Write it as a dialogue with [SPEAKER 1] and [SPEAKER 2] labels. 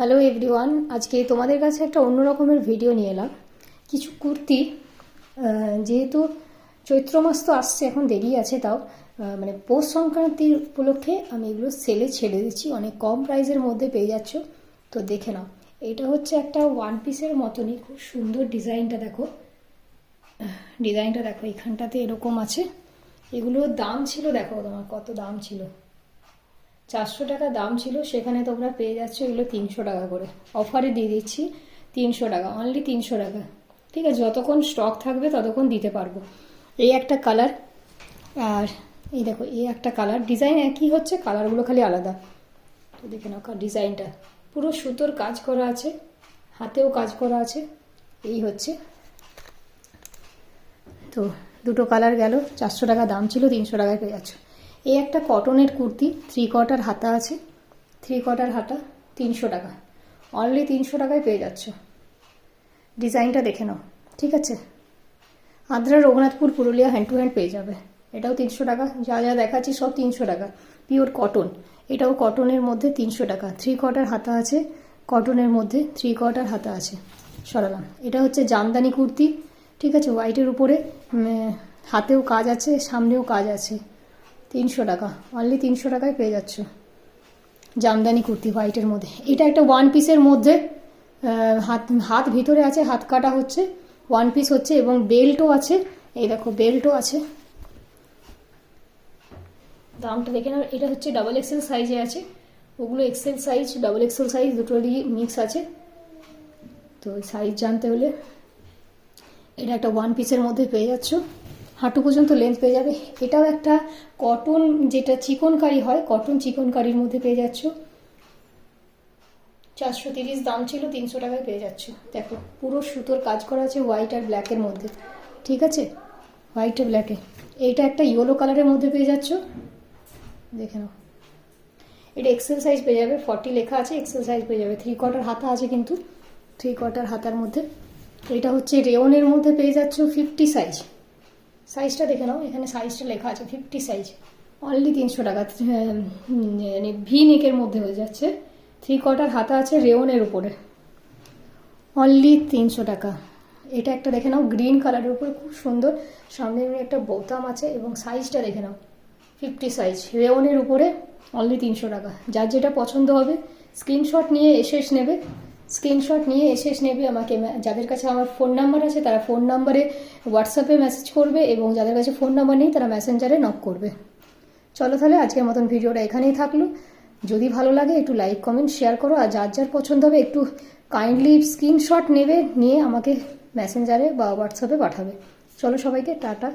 [SPEAKER 1] Hello everyone, আজকে তোমাদের কাছে একটা অন্য রকমের ভিডিও নিয়ে এলাম। কিছু কুর্তি, যেহেতু চৈত্র মাস তো আসছে, এখন দেরি আছে, তাও মানে পৌষ সংক্রান্তির উপলক্ষে আমি এগুলো সেলে ছেড়ে দিচ্ছি। অনেক কম প্রাইসের মধ্যে পেয়ে যাচ্ছ, তো দেখে নাও। এটা হচ্ছে একটা ওয়ান পিসের মতনই, খুব সুন্দর ডিজাইনটা দেখো। এখানটাতে এরকম আছে। এগুলোর দাম ছিল, দেখো তোমার কত দাম ছিল, 400 টাকা দাম ছিল, সেখানে তোমরা পেয়ে যাচ্ছ এগুলো 300 টাকা করে। অফারে দিয়ে দিচ্ছি 300 টাকা, অনলি 300 টাকা। ঠিক আছে, যতক্ষণ স্টক থাকবে ততক্ষণ দিতে পারবো। এই একটা কালার, আর এই দেখো এই একটা কালার। ডিজাইন একই হচ্ছে, কালারগুলো খালি আলাদা। তো দেখে নাও ডিজাইনটা, পুরো সুতোর কাজ করা আছে, হাতেও কাজ করা আছে। এই হচ্ছে, তো দুটো কালার গেল। 400 টাকা দাম ছিল, 300 টাকায় পেয়ে যাচ্ছ। এই একটা কটনের কুর্তি, 3/4 হাতা আছে, 3/4 হাতা, 300 টাকা, অনলি 300 টাকায় পেয়ে যাচ্ছ। ডিজাইনটা দেখে নাও, ঠিক আছে। Adra, Raghunathpur, Purulia hand to hand পেয়ে যাবে। এটাও 300 টাকা, যা যা দেখাচ্ছি সব 300 টাকা, পিওর কটন। এটাও কটনের মধ্যে 300 টাকা, 3/4 হাতা আছে, কটনের মধ্যে 3/4 হাতা আছে। সরালাম। এটা হচ্ছে জামদানি কুর্তি, ঠিক আছে, হোয়াইটের উপরে হাতেও কাজ আছে, সামনেও কাজ আছে। 300 টাকা, অনলি 300 টাকায় পেয়ে যাচ্ছ জামদানি কুর্তি হোয়াইটের মধ্যে। এটা একটা ওয়ান পিসের মধ্যে, হাত হাত ভিতরে আছে, হাত কাটা হচ্ছে, ওয়ান পিস হচ্ছে, এবং বেল্টও আছে। এই দেখো বেল্টও আছে। দামটা দেখে নাও। এটা হচ্ছে ডাবল এক্সেল সাইজে আছে, ওগুলো XL size, double XL size দুটোরই মিক্স আছে। তো সাইজ জানতে হলে এটা একটা ওয়ান পিসের মধ্যে পেয়ে যাচ্ছ, হাঁটু পর্যন্ত লেন্থ পেয়ে যাবে। এটাও একটা কটন, যেটা চিকনকারি হয়, কটন চিকনকারির মধ্যে পেয়ে যাচ্ছ। 430 দাম ছিল, 300 টাকায় পেয়ে যাচ্ছ। দেখো পুরো সুতোর কাজ করা আছে, হোয়াইট আর ব্ল্যাকের মধ্যে, ঠিক আছে, হোয়াইট আর ব্ল্যাকে। এইটা একটা ইয়েলো কালারের মধ্যে পেয়ে যাচ্ছ, দেখে নাও। এটা এক্সেল সাইজ পেয়ে যাবে, 40 লেখা আছে, এক্সেল সাইজ পেয়ে যাবে। 3/4 হাতা আছে, কিন্তু 3/4 হাতার মধ্যে। এটা হচ্ছে রেওনের মধ্যে পেয়ে যাচ্ছ, 50 সাইজ। সাইজটা দেখে নাও, এখানে সাইজটা লেখা আছে 50 সাইজ, অনলি 300 টাকা। মানে ভি নেকের মধ্যে হয়ে যাচ্ছে, 3/4 হাতা আছে, রেওনের উপরে, অনলি 300 টাকা। এটা একটা দেখে নাও, গ্রিন কালারের উপরে, খুব সুন্দর, সামনে একটা বোতাম আছে, এবং সাইজটা দেখে নাও 50 সাইজ, রেওনের উপরে, অনলি 300 টাকা। যার যেটা পছন্দ হবে স্ক্রিনশট নিয়ে এসেস নেবে, আমাকে। যাদের কাছে আমার ফোন নাম্বার আছে তারা ফোন নাম্বারে হোয়াটসঅ্যাপে মেসেজ করবে, এবং যাদের কাছে ফোন নাম্বার নেই তারা মেসেঞ্জারে নক করবে। চলো তাহলে আজকের মতন ভিডিওটা এখানেই থাকলো। যদি ভালো লাগে একটু লাইক, কমেন্ট, শেয়ার করো, আর যার যার পছন্দ হবে একটু কাইন্ডলি স্ক্রিনশট নেবে, নিয়ে আমাকে মেসেঞ্জারে বা হোয়াটসঅ্যাপে পাঠাবে। চলো সবাইকে টাটা।